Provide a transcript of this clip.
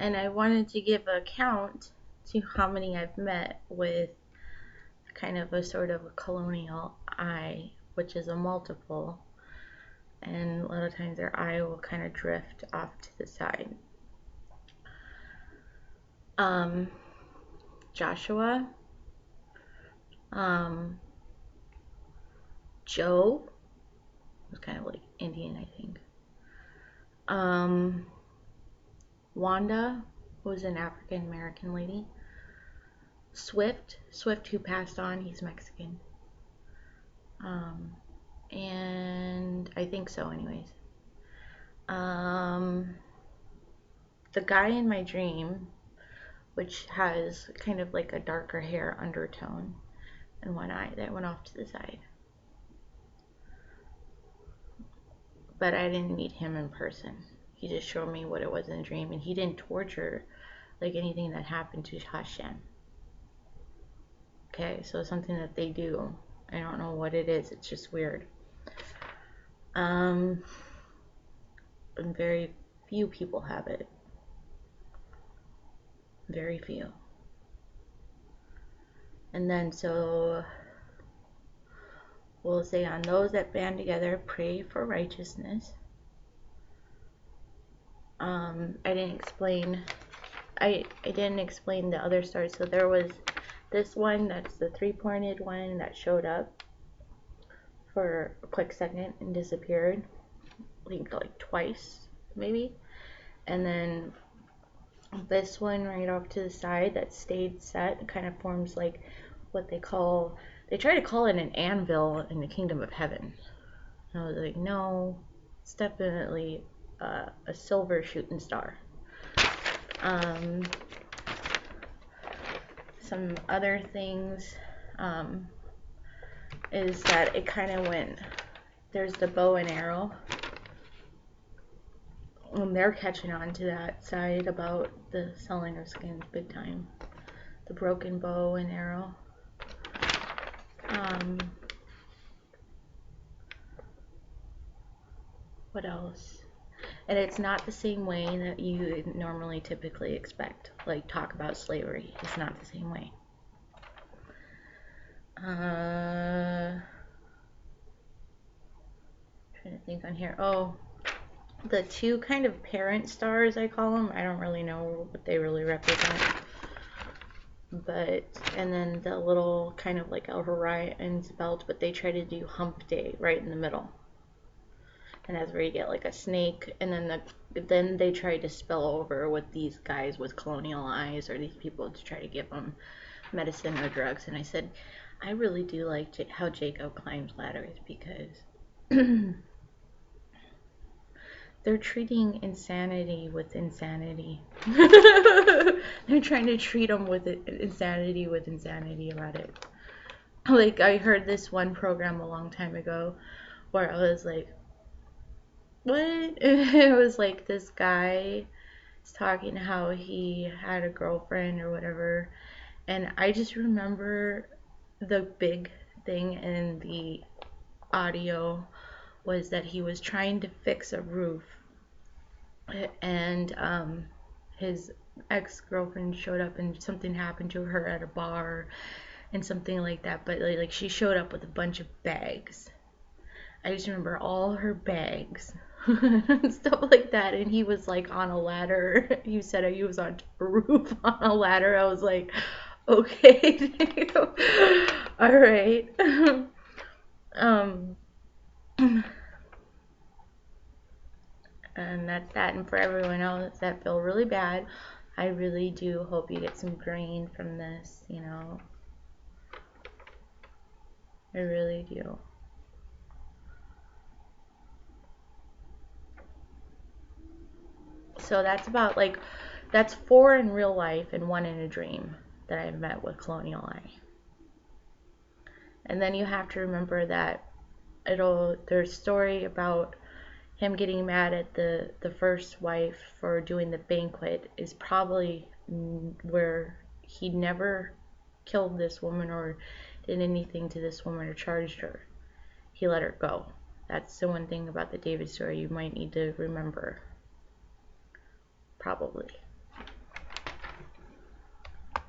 And I wanted to give a count to how many I've met with kind of a sort of a colonial eye, which is a multiple, and a lot of times their eye will kind of drift off to the side. Joshua, Joe was kind of like Indian, I think. Wanda was an African American lady. Swift who passed on, he's Mexican. And I think so, anyways. The guy in my dream, which has kind of like a darker hair undertone and one eye that went off to the side. But I didn't meet him in person. He just showed me what it was in a dream, and he didn't torture like anything that happened to Hashem. Okay, so it's something that they do. I don't know what it is. It's just weird. And very few people have it. Very few. And then so we'll say, on those that band together, pray for righteousness. I didn't explain the other stars. So there was this one, that's the three-pointed one that showed up for a quick second and disappeared. I think like twice, maybe. And then this one right off to the side that stayed set. It kind of forms like what they try to call it an anvil in the kingdom of heaven. And I was like, no, it's definitely a silver shooting star. Some other things is that it kind of went, there's the bow and arrow. And they're catching on to that side about the selling of skins big time. The broken bow and arrow. What else? And it's not the same way that you normally typically expect. Like talk about slavery. It's not the same way. Trying to think on here. Oh, the two kind of parent stars, I call them. I don't really know what they really represent. But, and then the little kind of like Orion's belt, but they try to do hump day right in the middle. And that's where you get like a snake, and then they try to spill over with these guys with colonial eyes, or these people to try to give them medicine or drugs. And I said, I really do like how Jacob climbs ladders, because they're treating insanity with insanity. They're trying to treat them with insanity about it. Like, I heard this one program a long time ago where I was like, what? It was like this guy was talking how he had a girlfriend or whatever, and I just remember the big thing in the audio was that he was trying to fix a roof, and his ex-girlfriend showed up and something happened to her at a bar and something like that, but like she showed up with a bunch of bags. I just remember all her bags and stuff like that, and he was like on a ladder. You said he was on a roof on a ladder. I was like, okay, all right. And that's that. And for everyone else that feel really bad, I really do hope you get some grain from this, you know. I really do. So that's about like, that's 4 in real life and 1 in a dream that I've met with Colonial Eye. And then you have to remember that there's a story about him getting mad at the first wife for doing the banquet is probably where he never killed this woman or did anything to this woman or charged her. He let her go. That's the one thing about the David story you might need to remember. Probably.